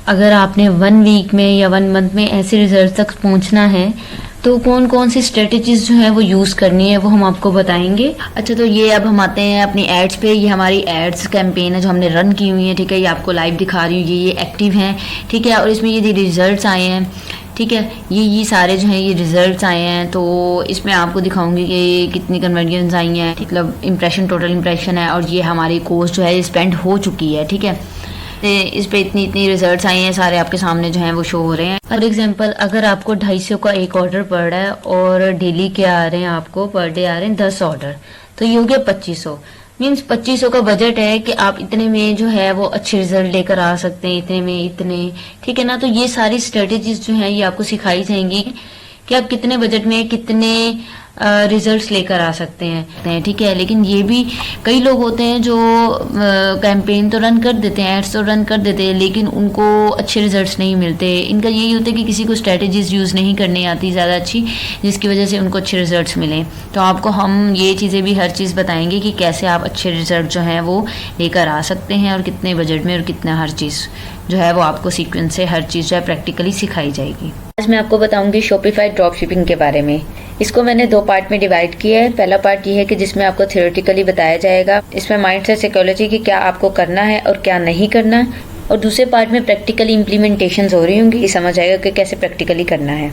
अगर आपने 1 वीक में या 1 मंथ में ऐसे रिजल्ट तक पहुंचना है तो कौन कौन सी स्ट्रेटेजीज जो है वो यूज करनी है वो हम आपको बताएंगे। अच्छा, तो ये अब हम आते हैं अपनी एड्स पे। ये हमारी एड्स कैंपेन है जो हमने रन की हुई है, ठीक है। ये आपको लाइव दिखा रही हूँ, ये एक्टिव हैं, ठीक है। और इसमें ये रिजल्ट्स आए हैं, ठीक है। ये सारे जो हैं ये रिजल्ट्स आए हैं। तो इसमें आपको दिखाऊंगी कि कितनी कन्वर्जन्स आई हैं, मतलब इम्प्रेशन, टोटल इम्प्रेशन है। और ये हमारी कोर्स जो है स्पेंड हो चुकी है, ठीक है। इस पे इतनी रिजल्ट्स आए हैं, सारे आपके सामने जो हैं वो शो हो रहे हैं। फॉर एग्जांपल, अगर आपको 250 का एक ऑर्डर पड़ रहा है और डेली के आ रहे हैं, आपको पर डे आ रहे हैं 10 ऑर्डर, तो ये हो गया 2500। मीन्स 2500 का बजट है कि आप इतने में जो है वो अच्छे रिजल्ट लेकर आ सकते हैं, इतने में इतने, ठीक है ना। तो ये सारी स्ट्रेटेजीज जो हैं ये आपको सिखाई जाएंगी कि आप कितने बजट में कितने रिजल्ट्स लेकर आ सकते हैं, ठीक है। लेकिन ये भी कई लोग होते हैं जो कैंपेन तो रन कर देते हैं, एड्स तो रन कर देते हैं, लेकिन उनको अच्छे रिजल्ट्स नहीं मिलते। इनका यही होता है कि किसी को स्ट्रेटेजीज यूज़ नहीं करनी आती ज़्यादा अच्छी, जिसकी वजह से उनको अच्छे रिजल्ट्स मिलें। तो आपको हम ये चीज़ें भी हर चीज़ बताएंगे कि कैसे आप अच्छे रिजल्ट जो हैं वो लेकर आ सकते हैं और कितने बजट में, और कितना हर चीज़ जो है वो आपको सीक्वेंस से हर चीज़ जो है प्रैक्टिकली सिखाई जाएगी। आज मैं आपको बताऊंगी शॉपिफाई ड्रॉप शिपिंग के बारे में। इसको मैंने 2 पार्ट में डिवाइड किया है। पहला पार्ट ये है कि जिसमें आपको थ्योरेटिकली बताया जाएगा, इसमें माइंडसेट साइकोलॉजी की क्या आपको करना है और क्या नहीं करना, और दूसरे पार्ट में प्रैक्टिकली इम्प्लीमेंटेशंस हो रही होंगी, ये समझ आएगा कि कैसे प्रैक्टिकली करना है।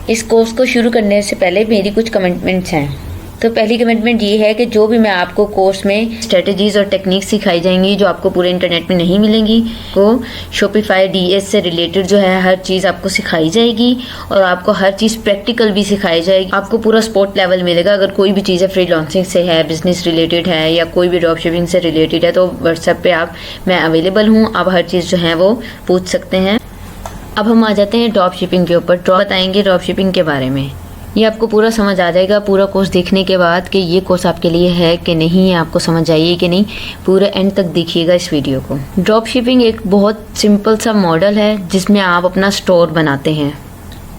इस कोर्स को शुरू करने से पहले मेरी कुछ कमिटमेंट्स हैं। तो पहली कमिटमेंट ये है कि जो भी मैं आपको कोर्स में स्ट्रेटजीज और टेक्निक्स सिखाई जाएंगी जो आपको पूरे इंटरनेट में नहीं मिलेंगी, वो शॉपिफाई डीएस से रिलेटेड जो है हर चीज़ आपको सिखाई जाएगी, और आपको हर चीज़ प्रैक्टिकल भी सिखाई जाएगी। आपको पूरा स्पोर्ट लेवल मिलेगा। अगर कोई भी चीज़ है फ्रीलांसिंग से है, बिजनेस रिलेटेड है, या कोई भी ड्रॉप शिपिंग से रिलेटेड है, तो व्हाट्सएप पे मैं अवेलेबल हूँ। आप हर चीज़ जो है वो पूछ सकते हैं। अब हम आ जाते हैं ड्रॉप शिपिंग के ऊपर। बताएंगे ड्रॉप शिपिंग के बारे में। ये आपको पूरा समझ आ जाएगा पूरा कोर्स देखने के बाद कि ये कोर्स आपके लिए है कि नहीं है, आपको समझ आइए कि नहीं, पूरा एंड तक देखिएगा इस वीडियो को। ड्रॉप शिपिंग एक बहुत सिंपल सा मॉडल है जिसमें आप अपना स्टोर बनाते हैं।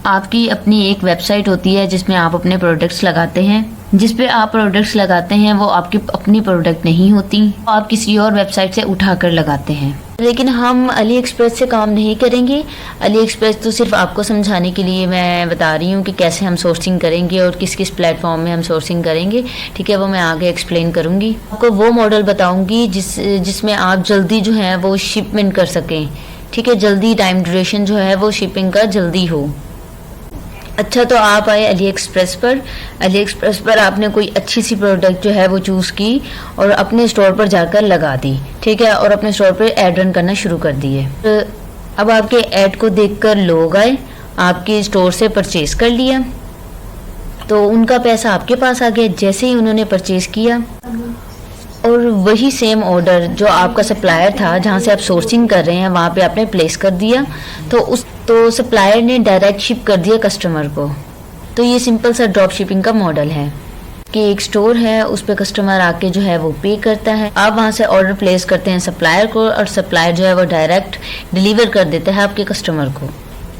आपकी अपनी एक वेबसाइट होती है जिसमें आप अपने प्रोडक्ट्स लगाते हैं। जिस पे आप प्रोडक्ट्स लगाते हैं वो आपकी अपनी प्रोडक्ट नहीं होती, आप किसी और वेबसाइट से उठाकर लगाते हैं। लेकिन हम अली एक्सप्रेस से काम नहीं करेंगे। अली एक्सप्रेस तो सिर्फ आपको समझाने के लिए मैं बता रही हूँ कि कैसे हम सोर्सिंग करेंगे और किस किस प्लेटफॉर्म में हम सोर्सिंग करेंगे, ठीक है। वो मैं आगे एक्सप्लेन करूँगी। आपको वो मॉडल बताऊँगी जिसमें आप जल्दी जो है वो शिपमेंट कर सकें, ठीक है। जल्दी टाइम ड्यूरेशन जो है वो शिपिंग का जल्दी हो। अच्छा, तो आप आए अली एक्सप्रेस पर। अली एक्सप्रेस पर आपने कोई अच्छी सी प्रोडक्ट जो है वो चूज़ की और अपने स्टोर पर जाकर लगा दी, ठीक है। और अपने स्टोर पर ऐड रन करना शुरू कर दिए। अब आपके ऐड को देखकर लोग आए, आपके स्टोर से परचेज कर लिया, तो उनका पैसा आपके पास आ गया जैसे ही उन्होंने परचेज किया। और वही सेम ऑर्डर जो आपका सप्लायर था जहाँ से आप सोर्सिंग कर रहे हैं वहाँ पे आपने प्लेस कर दिया, तो सप्लायर ने डायरेक्ट शिप कर दिया कस्टमर को। तो ये सिंपल सा ड्रॉप शिपिंग का मॉडल है कि एक स्टोर है, उस पे कस्टमर आके जो है वो पे करता है, आप वहाँ से ऑर्डर प्लेस करते हैं सप्लायर को, और सप्लायर जो है वो डायरेक्ट डिलीवर कर देता है आपके कस्टमर को।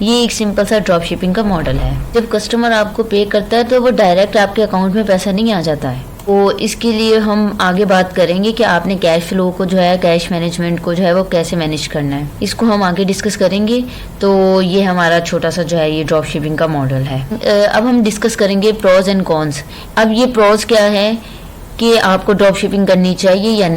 ये एक सिंपल सा ड्रॉप शिपिंग का मॉडल है। जब कस्टमर आपको पे करता है तो वो डायरेक्ट आपके अकाउंट में पैसा नहीं आ जाता है। तो इसके लिए हम आगे बात करेंगे कि आपने कैश फ्लो को जो है, कैश मैनेजमेंट को जो है वो कैसे मैनेज करना है, इसको हम आगे डिस्कस करेंगे। तो ये हमारा छोटा सा जो है ये ड्रॉप शिपिंग का मॉडल है। अब हम डिस्कस करेंगे प्रोज एंड कॉन्स। अब ये प्रोज क्या है कि आपको ड्रॉप शिपिंग करनी चाहिए या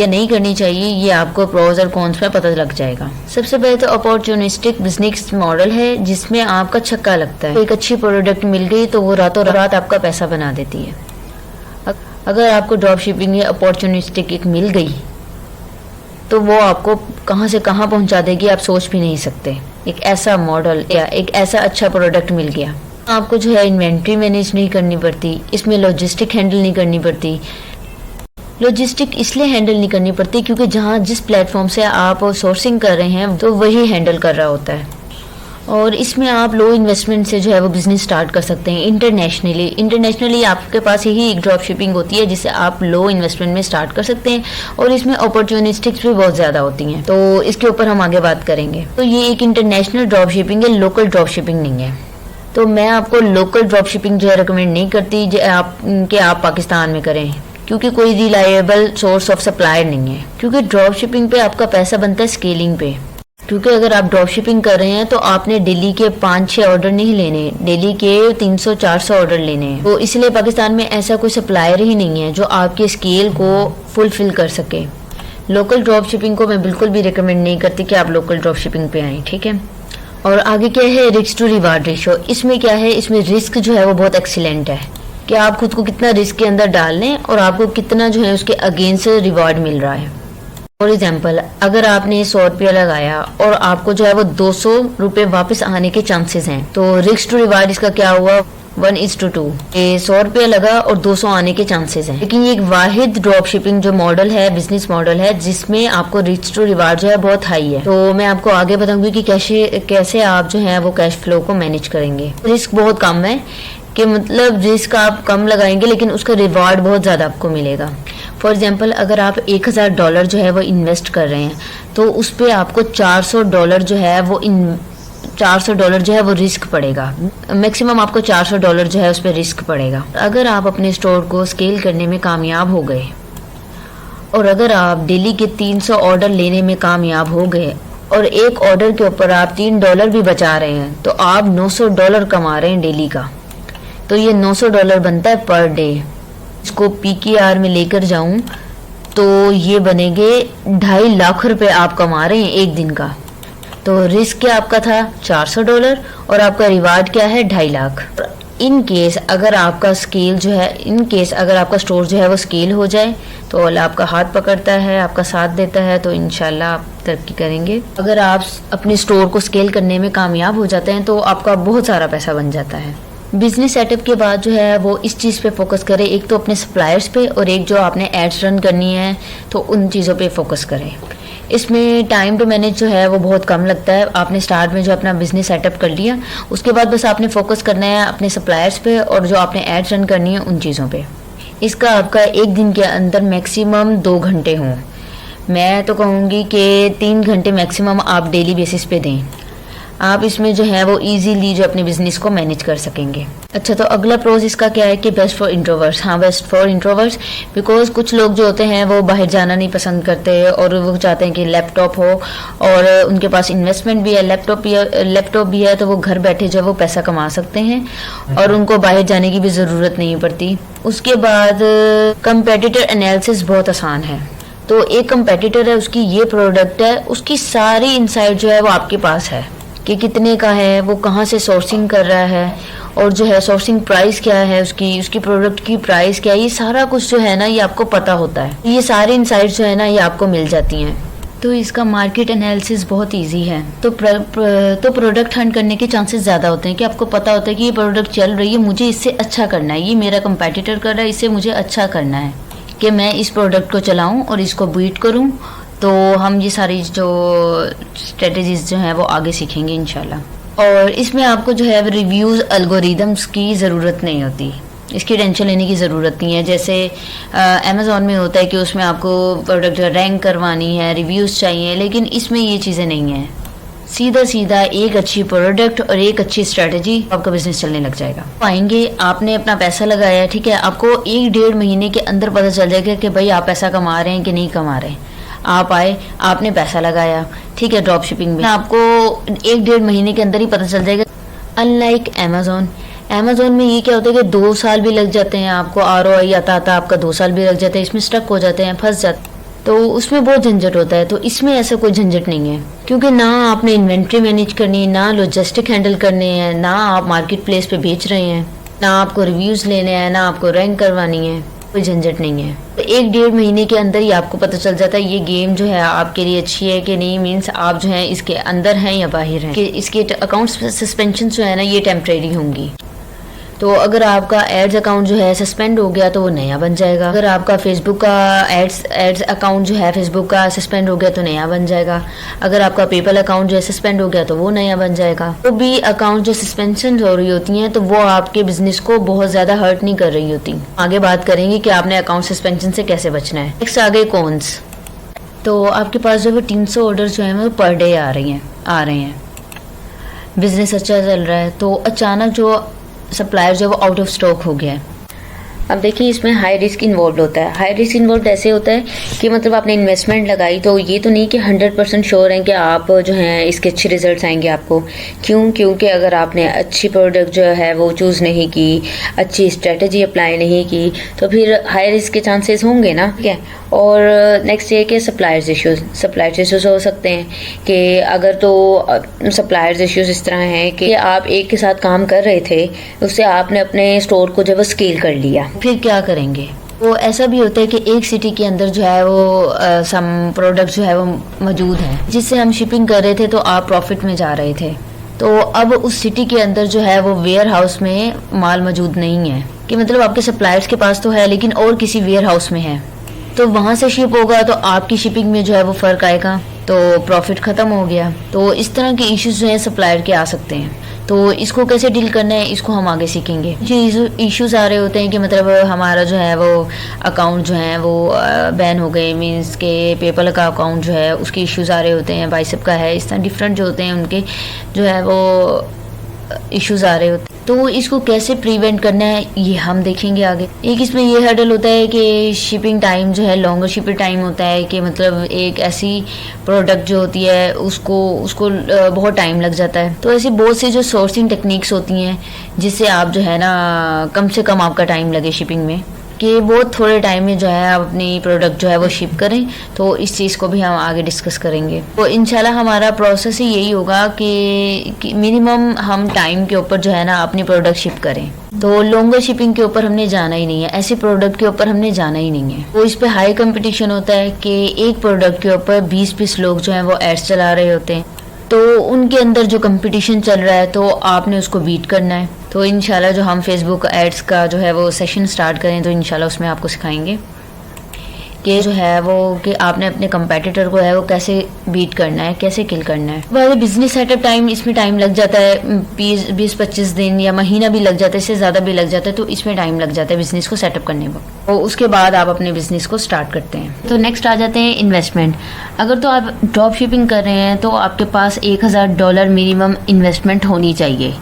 नहीं करनी चाहिए, ये आपको प्रोज और कॉन्स में पता लग जाएगा। सबसे पहले तो अपॉर्चुनिस्टिक बिजनेस मॉडल है जिसमें आपका छक्का लगता है। एक अच्छी प्रोडक्ट मिल गई तो वो रातों रात आपका पैसा बना देती है। अगर आपको ड्रॉप शिपिंग में अपॉर्चुनिस्टिक एक मिल गई तो वो आपको कहाँ से कहाँ पहुँचा देगी आप सोच भी नहीं सकते। एक ऐसा मॉडल या एक ऐसा अच्छा प्रोडक्ट मिल गया, आपको जो है इन्वेंट्री मैनेज नहीं करनी पड़ती, इसमें लॉजिस्टिक हैंडल नहीं करनी पड़ती। लॉजिस्टिक इसलिए हैंडल नहीं करनी पड़ती क्योंकि जिस प्लेटफॉर्म से आप सोर्सिंग कर रहे हैं तो वही हैंडल कर रहा होता है। और इसमें आप लो इन्वेस्टमेंट से जो है वो बिजनेस स्टार्ट कर सकते हैं। इंटरनेशनली आपके पास यही एक ड्रॉप शिपिंग होती है जिसे आप लो इन्वेस्टमेंट में स्टार्ट कर सकते हैं, और इसमें अपॉर्चुनिस्टिक्स भी बहुत ज़्यादा होती हैं। तो इसके ऊपर हम आगे बात करेंगे। तो ये एक इंटरनेशनल ड्रॉप शिपिंग है, लोकल ड्रॉप शिपिंग नहीं है। तो मैं आपको लोकल ड्रॉप शिपिंग जो है रिकमेंड नहीं करती कि आप पाकिस्तान में करें, क्योंकि कोई रिलायबल सोर्स ऑफ सप्लायर नहीं है। क्योंकि ड्रॉप शिपिंग पे आपका पैसा बनता है स्केलिंग पे। क्योंकि अगर आप ड्रॉप शिपिंग कर रहे हैं तो आपने डेली के 5-6 ऑर्डर नहीं लेने, डेली के 300-400 ऑर्डर लेने हैं। तो इसलिए पाकिस्तान में ऐसा कोई सप्लायर ही नहीं है जो आपके स्केल को फुलफिल कर सके। लोकल ड्रॉप शिपिंग को मैं बिल्कुल भी रिकमेंड नहीं करती कि आप लोकल ड्रॉप शिपिंग पे आएँ, ठीक है। और आगे क्या है, रिस्क टू रिवार्ड रेशो। इसमें क्या है, इसमें रिस्क जो है वो बहुत एक्सीलेंट है कि आप खुद को कितना रिस्क के अंदर डाल लें और आपको कितना जो है उसके अगेंस्ट रिवार्ड मिल रहा है। फॉर एग्जाम्पल, अगर आपने 100 रुपया लगाया और आपको जो है वो 200 रुपये वापस आने के चांसेस हैं, तो रिस्क टू रिवार्ड इसका क्या हुआ, 1:2। 100 रुपया लगा और 200 आने के चांसेस हैं। लेकिन ये एक वाहिद ड्रॉप शिपिंग जो मॉडल है, बिजनेस मॉडल है, जिसमें आपको रिस्क टू रिवार्ड जो है बहुत हाई है। तो मैं आपको आगे बताऊंगी कि कैसे आप जो है वो कैश फ्लो को मैनेज करेंगे। रिस्क बहुत कम है कि मतलब रिस्क आप कम लगाएंगे लेकिन उसका रिवार्ड बहुत ज़्यादा आपको मिलेगा। फॉर एग्जाम्पल, अगर आप $1000 जो है वो इन्वेस्ट कर रहे हैं तो उस पर आपको $400 जो है वो $400 जो है वो रिस्क पड़ेगा। मैक्सिमम आपको $400 जो है उस पर रिस्क पड़ेगा। अगर आप अपने स्टोर को स्केल करने में कामयाब हो गए और अगर आप डेली के 300 ऑर्डर लेने में कामयाब हो गए और एक ऑर्डर के ऊपर आप $3 भी बचा रहे हैं तो आप $900 कमा रहे हैं डेली का। तो ये $900 बनता है पर डे। इसको PKR में लेकर जाऊं तो ये बनेंगे 2.5 लाख रुपए आप कमा रहे हैं एक दिन का। तो रिस्क क्या आपका था, $400 और आपका रिवार्ड क्या है, 2.5 लाख। इन केस अगर आपका स्केल जो है, इन केस अगर आपका स्टोर जो है वो स्केल हो जाए तो अल्लाह आपका हाथ पकड़ता है, आपका साथ देता है, तो इंशाल्लाह आप तरक्की करेंगे। अगर आप अपने स्टोर को स्केल करने में कामयाब हो जाते हैं तो आपका बहुत सारा पैसा बन जाता है। बिजनेस सेटअप के बाद जो है वो इस चीज़ पे फोकस करें, एक तो अपने सप्लायर्स पे और एक जो आपने एड्स रन करनी है तो उन चीज़ों पे फोकस करें। इसमें टाइम टू मैनेज जो है वो बहुत कम लगता है। आपने स्टार्ट में जो अपना बिजनेस सेटअप कर लिया, उसके बाद बस आपने फोकस करना है अपने सप्लायर्स पे और जो आपने एड्स रन करनी है उन चीज़ों पे। इसका आपका एक दिन के अंदर मैक्सिमम 2 घंटे हों। मैं तो कहूँगी कि 3 घंटे मैक्सिमम आप डेली बेसिस पे दें। आप इसमें जो है वो इजीली जो अपने बिजनेस को मैनेज कर सकेंगे। अच्छा, तो अगला प्रोज इसका क्या है कि बेस्ट फॉर इंट्रोवर्ट्स। हाँ, बेस्ट फॉर इंट्रोवर्ट्स, बिकॉज कुछ लोग जो होते हैं वो बाहर जाना नहीं पसंद करते और वो चाहते हैं कि लैपटॉप हो और उनके पास इन्वेस्टमेंट भी है, लैपटॉप भी है, तो वो घर बैठे जो वो पैसा कमा सकते हैं और उनको बाहर जाने की भी ज़रूरत नहीं पड़ती। उसके बाद कंपेटिटर एनालिसिस बहुत आसान है। तो एक कंपेटिटर है, उसकी ये प्रोडक्ट है, उसकी सारी इनसाइट जो है वो आपके पास है कि कितने का है, वो कहाँ से सोर्सिंग कर रहा है और जो है सोर्सिंग प्राइस क्या है, उसकी प्रोडक्ट की प्राइस क्या है, ये सारा कुछ जो है ना ये आपको पता होता है। ये सारी इनसाइट्स जो है ना ये आपको मिल जाती हैं। तो इसका मार्केट एनालिसिस बहुत इजी है। तो प्रोडक्ट हंट करने के चांसेस ज़्यादा होते हैं कि आपको पता होता है कि ये प्रोडक्ट चल रही है, मुझे इससे अच्छा करना है, ये मेरा कंपेटिटर कर रहा है, इससे मुझे अच्छा करना है कि मैं इस प्रोडक्ट को चलाऊँ और इसको बीट करूँ। तो हम ये सारी जो स्ट्रेटजीज जो हैं वो आगे सीखेंगे इंशाल्लाह। और इसमें आपको जो है रिव्यूज़ एल्गोरिदम्स की ज़रूरत नहीं होती, इसकी टेंशन लेने की ज़रूरत नहीं है। जैसे अमेज़ॉन में होता है कि उसमें आपको प्रोडक्ट रैंक करवानी है, रिव्यूज़ चाहिए, लेकिन इसमें ये चीज़ें नहीं हैं। सीधा एक अच्छी प्रोडक्ट और एक अच्छी स्ट्रेटजी, आपका बिजनेस चलने लग जाएगा। आएंगे, आपने अपना पैसा लगाया, ठीक है, आपको 1-1.5 महीने के अंदर पता चल जाएगा कि भाई आप पैसा कमा रहे हैं कि नहीं कमा रहे। आप आए, आपने पैसा लगाया, ठीक है, ड्रॉप शिपिंग में आपको 1-1.5 महीने के अंदर ही पता चल जाएगा। अनलाइक अमेज़ॉन में ये क्या होता है कि 2 साल भी लग जाते हैं, आपको ROI आता आपका 2 साल भी लग जाते हैं, इसमें स्टक हो जाते हैं, फंस जाते हैं, तो उसमें बहुत झंझट होता है। तो इसमें ऐसा कोई झंझट नहीं है, क्योंकि ना आपने इन्वेंट्री मैनेज करनी है, ना लॉजिस्टिक हैंडल करने हैं, ना आप मार्केट प्लेस पे बेच रहे हैं, ना आपको रिव्यूज़ लेने हैं, ना आपको रैंक करवानी है, कोई झंझट नहीं है। तो 1-1.5 महीने के अंदर ही आपको पता चल जाता है ये गेम जो है आपके लिए अच्छी है कि नहीं, मीन्स आप जो है इसके अंदर हैं या बाहर हैं, कि इसके अकाउंट सस्पेंशन जो है ना ये टेम्परेरी होंगी। तो अगर आपका एड्स अकाउंट जो है सस्पेंड हो गया तो वो नया बन जाएगा। अगर आपका फेसबुक का एड्स अकाउंट जो है फेसबुक का सस्पेंड हो गया तो नया बन जाएगा। अगर आपका पेपल अकाउंट जो है सस्पेंड हो गया तो वो नया बन जाएगा। तो भी अकाउंट जो सस्पेंशन हो रही होती हैं तो वो आपके बिजनेस को बहुत ज़्यादा हर्ट नहीं कर रही होती। आगे बात करेंगे कि आपने अकाउंट सस्पेंशन से कैसे बचना है। नेक्स्ट आगे कॉन्स। तो आपके पास जो 300 ऑर्डर जो है वो पर डे आ रहे हैं, बिजनेस अच्छा चल रहा है, तो अचानक जो सप्लायर जो है वो आउट ऑफ स्टॉक हो गया है, अब देखिए इसमें हाई रिस्क इन्वॉल्व होता है। हाई रिस्क इन्वॉल्व ऐसे होता है कि मतलब आपने इन्वेस्टमेंट लगाई तो ये तो नहीं कि 100% श्योर है कि आप जो हैं इसके अच्छे रिजल्ट्स आएंगे आपको। क्योंकि अगर आपने अच्छी प्रोडक्ट जो है वो चूज़ नहीं की, अच्छी स्ट्रेटजी अप्लाई नहीं की, तो फिर हाई रिस्क के चांसेस होंगे ना, ठीक है। और नेक्स्ट ये कि सप्लायर्स इश्यूज़ हो सकते हैं कि अगर तो सप्लायर्स इश्यूज़ इस तरह हैं कि आप एक के साथ काम कर रहे थे, उससे आपने अपने स्टोर को जब स्केल कर लिया, फिर क्या करेंगे। वो ऐसा भी होता है कि एक सिटी के अंदर जो है वो सम प्रोडक्ट जो है वो मौजूद है जिससे हम शिपिंग कर रहे थे, तो आप प्रॉफिट में जा रहे थे। तो अब उस सिटी के अंदर जो है वो वेयर हाउस में माल मौजूद नहीं है, कि मतलब आपके सप्लायर्स के पास तो है लेकिन और किसी वेयर हाउस में है, तो वहाँ से शिप होगा तो आपकी शिपिंग में जो है वो फ़र्क आएगा, तो प्रॉफिट ख़त्म हो गया। तो इस तरह के इश्यूज जो हैं सप्लायर के आ सकते हैं। तो इसको कैसे डील करना है इसको हम आगे सीखेंगे। जो इश्यूज आ रहे होते हैं कि मतलब हमारा जो है वो अकाउंट जो है वो बैन हो गए, मींस के पेपल का अकाउंट जो है उसके इश्यूज आ रहे होते हैं, बाइसेप का है, इस तरह डिफरेंट जो होते हैं उनके जो है वो इश्यूज आ रहे होते हैं। तो इसको कैसे प्रिवेंट करना है ये हम देखेंगे आगे। एक इसमें ये हर्डल होता है कि शिपिंग टाइम जो है, लॉन्गर शिपिंग टाइम होता है कि मतलब एक ऐसी प्रोडक्ट जो होती है उसको बहुत टाइम लग जाता है। तो ऐसी बहुत सी जो सोर्सिंग टेक्निक्स होती हैं जिससे आप जो है ना कम से कम आपका टाइम लगे शिपिंग में, कि बहुत थोड़े टाइम में जो है आप अपनी प्रोडक्ट जो है वो शिप करें। तो इस चीज़ को भी हम आगे डिस्कस करेंगे। तो इंशाल्लाह हमारा प्रोसेस ही यही होगा कि मिनिमम हम टाइम के ऊपर जो है ना अपनी प्रोडक्ट शिप करें। तो लॉन्गर शिपिंग के ऊपर हमने जाना ही नहीं है, ऐसे प्रोडक्ट के ऊपर हमने जाना ही नहीं है। तो इस पे हाई कंपटीशन होता है कि एक प्रोडक्ट के ऊपर 20-20 लोग जो हैं वो एड्स चला रहे होते हैं, तो उनके अंदर जो कंपटीशन चल रहा है तो आपने उसको बीट करना है। तो इंशाल्लाह जो हम फेसबुक एड्स का जो है वो सेशन स्टार्ट करें तो इंशाल्लाह उसमें आपको सिखाएंगे कि जो है वो कि आपने अपने कंपेटिटर को है वो कैसे बीट करना है, कैसे किल करना है। वह बिजनेस सेटअप टाइम, इसमें टाइम लग जाता है 20-25 दिन या महीना भी लग जाता है, इससे ज़्यादा भी लग जाता है। तो इसमें टाइम लग जाता है बिजनेस को सेटअप करने में, और उसके बाद आप अपने बिजनेस को स्टार्ट करते हैं। तो नेक्स्ट आ जाते हैं इन्वेस्टमेंट। अगर तो आप ड्रॉप शिपिंग कर रहे हैं तो आपके पास $1000 मिनिमम इन्वेस्टमेंट होनी चाहिए।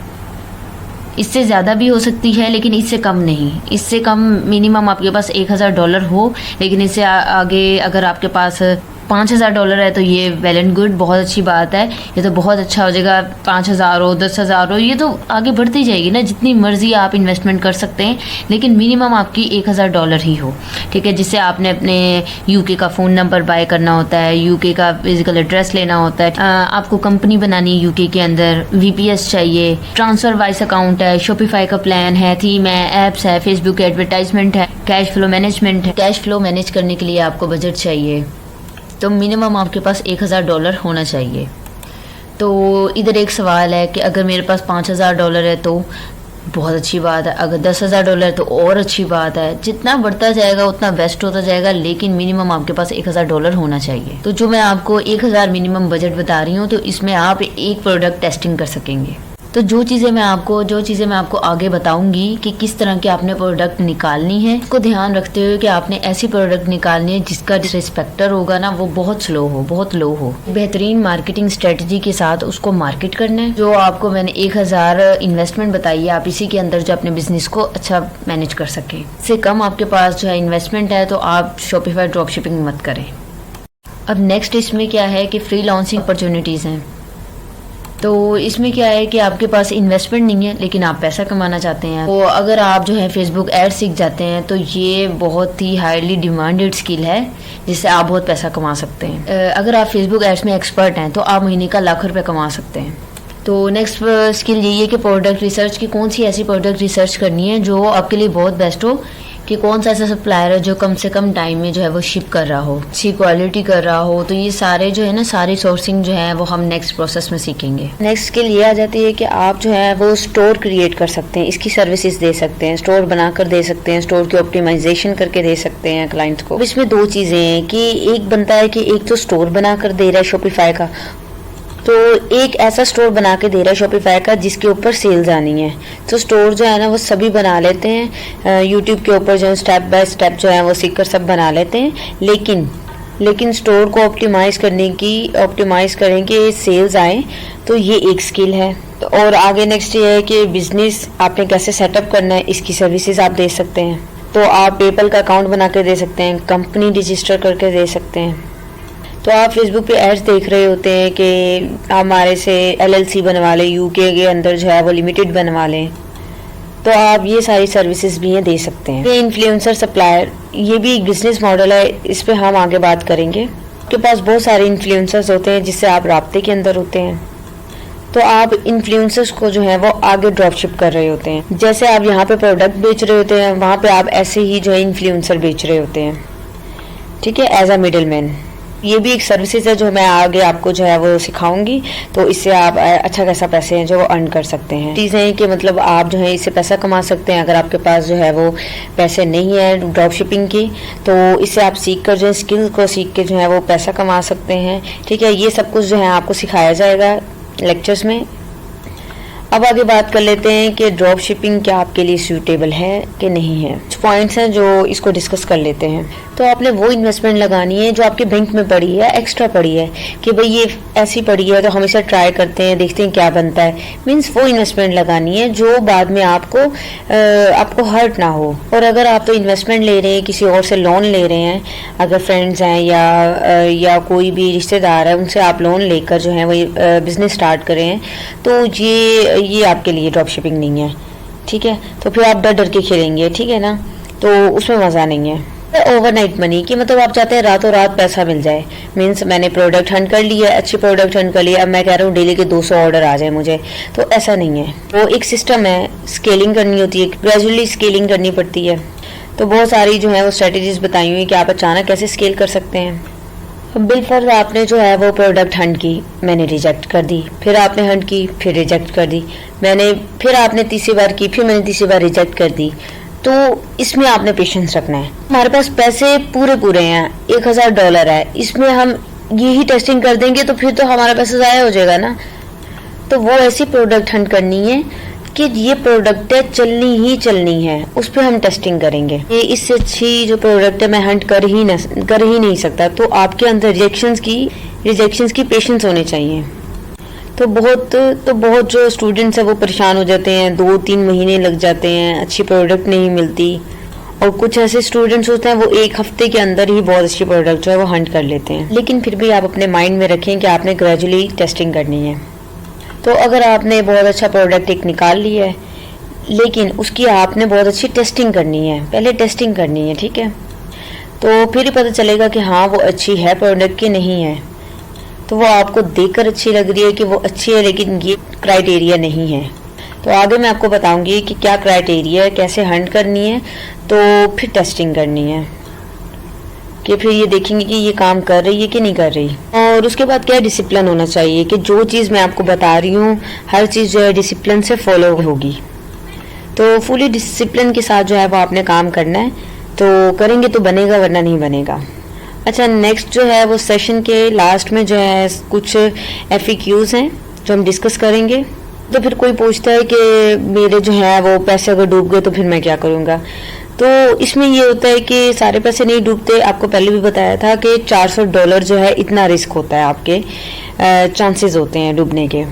इससे ज़्यादा भी हो सकती है लेकिन इससे कम नहीं। इससे कम मिनिमम आपके पास $1000 हो, लेकिन इससे आगे अगर आपके पास $5000 है तो ये वेल एंड गुड, बहुत अच्छी बात है। ये तो बहुत अच्छा हो जाएगा। 5000 हो, 10,000 हो, ये तो आगे बढ़ती जाएगी ना, जितनी मर्जी आप इन्वेस्टमेंट कर सकते हैं, लेकिन मिनिमम आपकी $1000 ही हो, ठीक है। जिससे आपने अपने यूके का फ़ोन नंबर बाय करना होता है, यूके का फिजिकल एड्रेस लेना होता है, आपको कंपनी बनानी है यूके के अंदर, VPS चाहिए, ट्रांसफर वाइस अकाउंट है, शॉपिफाई का प्लान है, थीम है, एप्स है, फेसबुक एडवर्टाइजमेंट है, कैश फ्लो मैनेजमेंट है। कैश फ्लो मैनेज करने के लिए आपको बजट चाहिए, तो मिनिमम आपके पास $1000 होना चाहिए। तो इधर एक सवाल है कि अगर मेरे पास $5000 है तो बहुत अच्छी बात है, अगर $10,000 है तो और अच्छी बात है। जितना बढ़ता जाएगा उतना बेस्ट होता जाएगा, लेकिन मिनिमम आपके पास $1000 होना चाहिए। तो जो मैं आपको 1000 मिनिमम बजट बता रही हूँ, तो इसमें आप एक प्रोडक्ट टेस्टिंग कर सकेंगे। तो जो चीज़ें मैं आपको आगे बताऊंगी कि किस तरह की आपने प्रोडक्ट निकालनी है, उसको ध्यान रखते हुए कि आपने ऐसी प्रोडक्ट निकालनी है जिसका रिस्पेक्टर होगा ना वो बहुत स्लो हो, बहुत लो हो। बेहतरीन मार्केटिंग स्ट्रेटजी के साथ उसको मार्केट करना है। जो आपको मैंने 1000 इन्वेस्टमेंट बताई है, आप इसी के अंदर जो अपने बिजनेस को अच्छा मैनेज कर सकें। इससे कम आपके पास जो है इन्वेस्टमेंट है तो आप शॉपिफाई ड्रॉप शिपिंग मत करें। अब नेक्स्ट इसमें क्या है कि फ्रीलांसिंग अपॉर्चुनिटीज़ हैं। तो इसमें क्या है कि आपके पास इन्वेस्टमेंट नहीं है लेकिन आप पैसा कमाना चाहते हैं, तो अगर आप जो है फेसबुक एड सीख जाते हैं तो ये बहुत ही हाईली डिमांडेड स्किल है जिससे आप बहुत पैसा कमा सकते हैं। अगर आप फेसबुक एड्स में एक्सपर्ट हैं तो आप महीने का ₹1,00,000 कमा सकते हैं। तो नेक्स्ट स्किल यही है कि प्रोडक्ट रिसर्च की कौन सी ऐसी प्रोडक्ट रिसर्च करनी है जो आपके लिए बहुत बेस्ट हो, कि कौन सा ऐसा सप्लायर है जो कम से कम टाइम में जो है वो शिप कर रहा हो, अच्छी क्वालिटी कर रहा हो। तो ये सारे जो है ना सारी सोर्सिंग जो है वो हम नेक्स्ट प्रोसेस में सीखेंगे। नेक्स्ट स्किल ये आ जाती है कि आप जो है वो स्टोर क्रिएट कर सकते हैं, इसकी सर्विसेज दे सकते हैं, स्टोर बनाकर दे सकते हैं, स्टोर की ऑप्टिमाइजेशन करके दे सकते हैं क्लाइंट्स को। इसमें दो चीज़ें हैं कि एक बनता है कि एक तो स्टोर बनाकर दे रहा है शॉपिफाई का, तो एक ऐसा स्टोर बना के दे रहा है शॉपिफाई का जिसके ऊपर सेल्स आनी है। तो स्टोर जो है ना वो सभी बना लेते हैं, यूट्यूब के ऊपर जो स्टेप बाय स्टेप जो है वो सीखकर सब बना लेते हैं, लेकिन स्टोर को ऑप्टिमाइज करें कि सेल्स आए, तो ये एक स्किल है। तो और आगे नेक्स्ट ये है कि बिजनेस आपने कैसे सेटअप करना है, इसकी सर्विसेज आप दे सकते हैं। तो आप पेपल का अकाउंट बना के दे सकते हैं, कंपनी रजिस्टर करके दे सकते हैं। तो आप फेसबुक पे एड्स देख रहे होते हैं कि हमारे से LLC बनवा लें, यूके के अंदर जो है वो लिमिटेड बनवा लें, तो आप ये सारी सर्विसेज भी दे सकते हैं। ये इन्फ्लुएंसर सप्लायर, ये भी एक बिजनेस मॉडल है, इस पे हम आगे बात करेंगे। आपके पास बहुत सारे इन्फ्लुएंसर्स होते हैं जिससे आप राब्ते के अंदर होते हैं, तो आप इन्फ्लुएंसर्स को जो है वो आगे ड्रॉप शिप कर रहे होते हैं। जैसे आप यहाँ पे प्रोडक्ट बेच रहे होते हैं, वहाँ पे आप ऐसे ही जो है इन्फ्लुएंसर बेच रहे होते हैं, ठीक है, एज अ मिडिल मैन। ये भी एक सर्विसेज है जो मैं आगे आपको जो है वो सिखाऊंगी, तो इससे आप अच्छा खासा पैसे हैं जो वो अर्न कर सकते हैं। चीज़ें हैं कि मतलब आप जो है इससे पैसा कमा सकते हैं। अगर आपके पास जो है वो पैसे नहीं है ड्रॉप शिपिंग की, तो इससे आप सीख कर जो है स्किल को सीख के जो है वो पैसा कमा सकते हैं, ठीक है। ये सब कुछ जो है आपको सिखाया जाएगा लेक्चर्स में। अब आगे बात कर लेते हैं कि ड्रॉप शिपिंग क्या आपके लिए सूटेबल है कि नहीं है। कुछ पॉइंट्स हैं जो इसको डिस्कस कर लेते हैं। तो आपने वो इन्वेस्टमेंट लगानी है जो आपके बैंक में पड़ी है, एक्स्ट्रा पड़ी है कि भाई ये ऐसी पड़ी है तो हम इसे ट्राई करते हैं, देखते हैं क्या बनता है। मीन्स वो इन्वेस्टमेंट लगानी है जो बाद में आपको हर्ट ना हो। और अगर आप तो इन्वेस्टमेंट ले रहे हैं, किसी और से लोन ले रहे हैं, अगर फ्रेंड्स हैं या कोई भी रिश्तेदार है, उनसे आप लोन लेकर जो है वो बिजनेस स्टार्ट करें, तो ये आपके लिए ड्रॉप शिपिंग नहीं है, ठीक है। तो फिर आप डर डर के खेलेंगे, ठीक है ना, तो उसमें मज़ा नहीं है। ओवरनाइट मनी कि मतलब आप चाहते हैं रातों रात पैसा मिल जाए। मीन्स मैंने प्रोडक्ट हंट कर लिया, अच्छी प्रोडक्ट हंट कर लिया, अब मैं कह रहा हूँ डेली के 200 ऑर्डर आ जाए मुझे, तो ऐसा नहीं है। वो एक सिस्टम है, स्केलिंग करनी होती है, ग्रेजुअली स्केलिंग करनी पड़ती है। तो बहुत सारी जो है वो स्ट्रेटेजीज बताई हुई कि आप अचानक कैसे स्केल कर सकते हैं। बिलफर्ज आपने जो है वो प्रोडक्ट हंट की, मैंने रिजेक्ट कर दी, फिर आपने हंट की, फिर रिजेक्ट कर दी, फिर आपने तीसरी बार की, फिर मैंने तीसरी बार रिजेक्ट कर दी। तो इसमें आपने पेशेंस रखना है। हमारे पास पैसे पूरे हैं, $1000 है, इसमें हम यही टेस्टिंग कर देंगे तो फिर तो हमारा पैसा ज़ाया हो जाएगा ना। तो वो ऐसी प्रोडक्ट हंट करनी है कि ये प्रोडक्ट है चलनी है, उस पर हम टेस्टिंग करेंगे। ये इससे अच्छी जो प्रोडक्ट है मैं हंट कर ही नहीं सकता। तो आपके अंदर रिजेक्शंस की पेशेंस होने चाहिए। तो बहुत जो स्टूडेंट्स हैं वो परेशान हो जाते हैं, 2-3 महीने लग जाते हैं, अच्छी प्रोडक्ट नहीं मिलती। और कुछ ऐसे स्टूडेंट्स होते हैं वो 1 हफ्ते के अंदर ही बहुत अच्छी प्रोडक्ट जो है वो हंट कर लेते हैं। लेकिन फिर भी आप अपने माइंड में रखें कि आपने ग्रेजुअली टेस्टिंग करनी है। तो अगर आपने बहुत अच्छा प्रोडक्ट एक निकाल लिया है, लेकिन उसकी आपने बहुत अच्छी टेस्टिंग करनी है, पहले टेस्टिंग करनी है, ठीक है। तो फिर ही पता चलेगा कि हाँ वो अच्छी है प्रोडक्ट की नहीं है। तो वो आपको देखकर अच्छी लग रही है कि वो अच्छी है, लेकिन ये क्राइटेरिया नहीं है। तो आगे मैं आपको बताऊंगी कि क्या क्राइटेरिया है, कैसे हंट करनी है, तो फिर टेस्टिंग करनी है, कि फिर ये देखेंगे कि ये काम कर रही है कि नहीं कर रही। और उसके बाद क्या डिसिप्लिन होना चाहिए कि जो चीज़ मैं आपको बता रही हूँ हर चीज़ जो है डिसिप्लिन से फॉलो होगी। तो फुली डिसिप्लिन के साथ जो है वो आपने काम करना है, तो करेंगे तो बनेगा, वरना नहीं बनेगा। अच्छा, नेक्स्ट जो है वो सेशन के लास्ट में जो है कुछ FAQs हैं जो हम डिस्कस करेंगे। तो फिर कोई पूछता है कि मेरे जो है वो पैसे अगर डूब गए तो फिर मैं क्या करूँगा। तो इसमें ये होता है कि सारे पैसे नहीं डूबते। आपको पहले भी बताया था कि $400 जो है इतना रिस्क होता है, आपके चांसेस होते हैं डूबने के।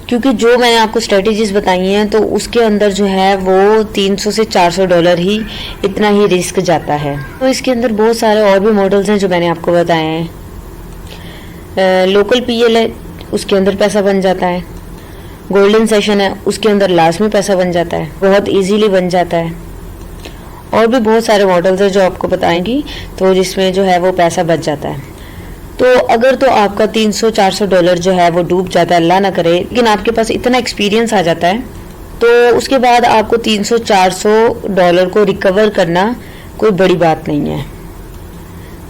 क्योंकि जो मैंने आपको स्ट्रेटेजीज बताई हैं तो उसके अंदर जो है वो $300 से $400 ही इतना ही रिस्क जाता है। तो इसके अंदर बहुत सारे और भी मॉडल्स हैं जो मैंने आपको बताए हैं। लोकल PL है, उसके अंदर पैसा बन जाता है। गोल्डन सेशन है, उसके अंदर लास्ट में पैसा बन जाता है, बहुत इजीली बन जाता है। और भी बहुत सारे मॉडल्स हैं जो आपको बताएंगी, तो जिसमें जो है वो पैसा बच जाता है। तो अगर तो आपका $300-400 जो है वो डूब जाता है, अल्लाह ना करे, लेकिन आपके पास इतना एक्सपीरियंस आ जाता है, तो उसके बाद आपको $300-400 को रिकवर करना कोई बड़ी बात नहीं है।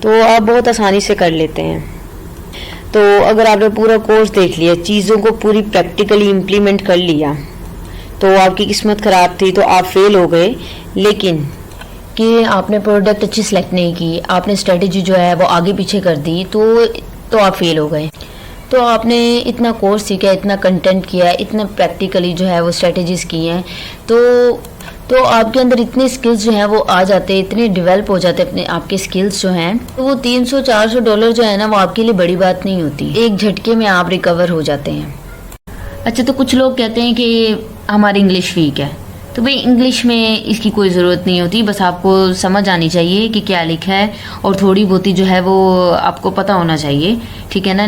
तो आप बहुत आसानी से कर लेते हैं। तो अगर आपने पूरा कोर्स देख लिया, चीज़ों को पूरी प्रैक्टिकली इम्प्लीमेंट कर लिया, तो आपकी किस्मत ख़राब थी तो आप फेल हो गए। लेकिन कि आपने प्रोडक्ट अच्छी सेलेक्ट नहीं की, आपने स्ट्रेटेजी जो है वो आगे पीछे कर दी, तो आप फेल हो गए। तो आपने इतना कोर्स सीखा, इतना कंटेंट किया, इतना प्रैक्टिकली जो है वो स्ट्रेटेजीज की हैं, तो आपके अंदर इतने स्किल्स जो हैं वो आ जाते हैं, इतने डेवलप हो जाते हैं अपने आपके स्किल्स जो हैं, तो वो $300-400 जो है ना वो आपके लिए बड़ी बात नहीं होती। एक झटके में आप रिकवर हो जाते हैं। अच्छा, तो कुछ लोग कहते हैं कि हमारी इंग्लिश वीक है, तो भाई इंग्लिश में इसकी कोई ज़रूरत नहीं होती, बस आपको समझ आनी चाहिए कि क्या लिखा है और थोड़ी बहुती जो है वो आपको पता होना चाहिए, ठीक है ना।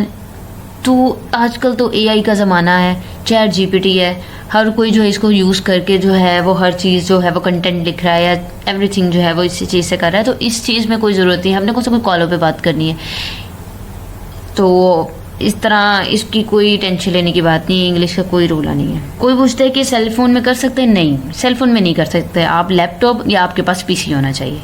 तो आजकल तो एआई का ज़माना है, चैट जीपीटी है, हर कोई जो है इसको यूज़ करके जो है वो हर चीज़ जो है वो कंटेंट लिख रहा है या एवरीथिंग जो है वो इसी चीज़ से कर रहा है। तो इस चीज़ में कोई ज़रूरत नहीं है, हमने कौन सा कोई कॉलों पे बात करनी है। तो इस तरह इसकी कोई टेंशन लेने की बात नहीं है, इंग्लिश का कोई रोला नहीं है। कोई पूछता है कि सेल फोन में कर सकते हैं, नहीं सेल फोन में नहीं कर सकते, आप लैपटॉप या आपके पास पीसी होना चाहिए।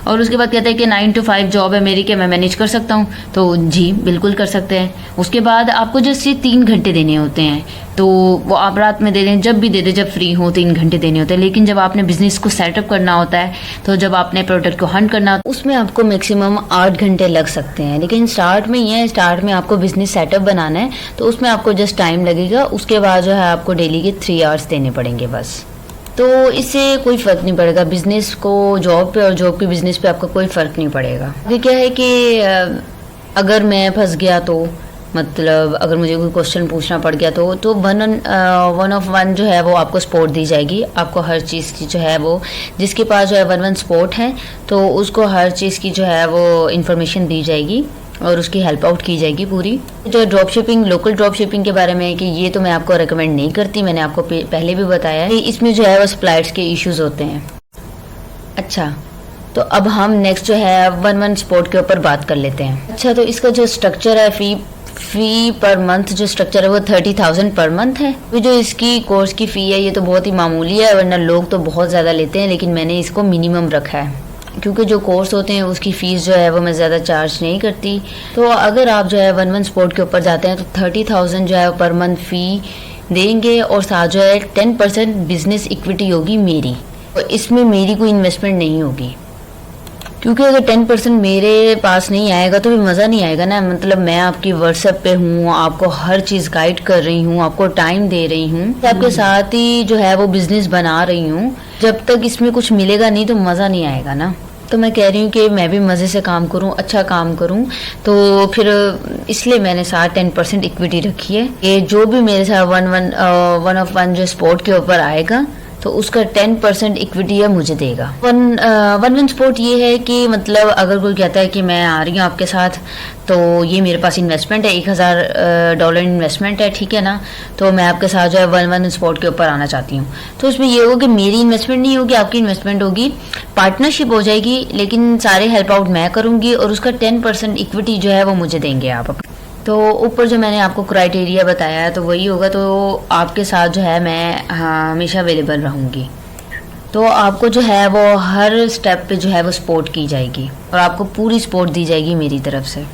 और उसके बाद कहते हैं कि 9 to 5 जॉब है मेरी, क्या मैं मैनेज कर सकता हूँ, तो जी बिल्कुल कर सकते हैं। उसके बाद आपको जैसे 3 घंटे देने होते हैं, तो वो आप रात में दे दें, जब भी दे दें, जब फ्री हो 3 घंटे देने होते हैं। लेकिन जब आपने बिजनेस को सेटअप करना होता है, तो जब आपने प्रोडक्ट को हंट करना होता है, उसमें आपको मैक्सिमम 8 घंटे लग सकते हैं। लेकिन स्टार्ट में ये है, स्टार्ट में आपको बिजनेस सेटअप बनाना है, तो उसमें आपको जस्ट टाइम लगेगा। उसके बाद जो है आपको डेली के 3 आवर्स देने पड़ेंगे बस। तो इससे कोई फ़र्क नहीं पड़ेगा बिजनेस को जॉब पे और जॉब के बिजनेस पे, आपका कोई फ़र्क नहीं पड़ेगा। ये क्या है कि अगर मैं फंस गया, तो मतलब अगर मुझे कोई क्वेश्चन पूछना पड़ गया, तो वन ऑफ वन जो है वो आपको सपोर्ट दी जाएगी। आपको हर चीज़ की जो है वो, जिसके पास जो है 1-1 सपोर्ट है, तो उसको हर चीज़ की जो है वो इन्फॉर्मेशन दी जाएगी और उसकी हेल्प आउट की जाएगी पूरी। जो drop shipping, local drop shipping के बारे में, कि ये तो मैं आपको रिकमेंड नहीं करती, मैंने आपको पहले भी बताया है, इसमें जो है वो सप्लायर्स के इश्यूज होते हैं। अच्छा, तो अब हम नेक्स्ट जो है 1-1 सपोर्ट के ऊपर बात कर लेते हैं। अच्छा, तो इसका जो स्ट्रक्चर है, फी पर मंथ जो स्ट्रक्चर है वो 30,000 पर मंथ है। तो जो इसकी कोर्स की फ़ी है ये तो बहुत ही मामूली है, वरना लोग तो बहुत ज़्यादा लेते हैं, लेकिन मैंने इसको मिनिमम रखा है क्योंकि जो कोर्स होते हैं उसकी फ़ीस जो है वो मैं ज़्यादा चार्ज नहीं करती। तो अगर आप जो है 1-1 सपोर्ट के ऊपर जाते हैं तो 30,000 जो है पर मंथ फ़ी देंगे, और साथ जो है 10% बिजनेस इक्विटी होगी मेरी, और इसमें मेरी कोई इन्वेस्टमेंट नहीं होगी। क्योंकि अगर 10% मेरे पास नहीं आएगा तो भी मज़ा नहीं आएगा ना। मतलब मैं आपकी व्हाट्सएप पे हूँ, आपको हर चीज़ गाइड कर रही हूँ, आपको टाइम दे रही हूँ, आपके साथ ही जो है वो बिजनेस बना रही हूँ। जब तक इसमें कुछ मिलेगा नहीं तो मज़ा नहीं आएगा ना। तो मैं कह रही हूँ कि मैं भी मज़े से काम करूँ, अच्छा काम करूँ, तो फिर इसलिए मैंने साथ 10% इक्विटी रखी है। ये जो भी मेरे साथ 1-1 जो स्पोर्ट के ऊपर आएगा तो उसका 10% इक्विटी है मुझे देगा। 1-1 सपोर्ट ये है कि मतलब अगर कोई कहता है कि मैं आ रही हूँ आपके साथ, तो ये मेरे पास इन्वेस्टमेंट है, $1,000 इन्वेस्टमेंट है, ठीक है ना। तो मैं आपके साथ जो है 1-1 सपोर्ट के ऊपर आना चाहती हूँ, तो उसमें ये होगा कि मेरी इन्वेस्टमेंट नहीं होगी, आपकी इन्वेस्टमेंट होगी, पार्टनरशिप हो जाएगी, लेकिन सारे हेल्प आउट मैं करूँगी और उसका 10% इक्विटी जो है वो मुझे देंगे आप। तो ऊपर जो मैंने आपको क्राइटेरिया बताया है तो वही होगा। तो आपके साथ जो है मैं हमेशा अवेलेबल रहूँगी, तो आपको जो है वो हर स्टेप पे जो है वो सपोर्ट की जाएगी और आपको पूरी सपोर्ट दी जाएगी मेरी तरफ से।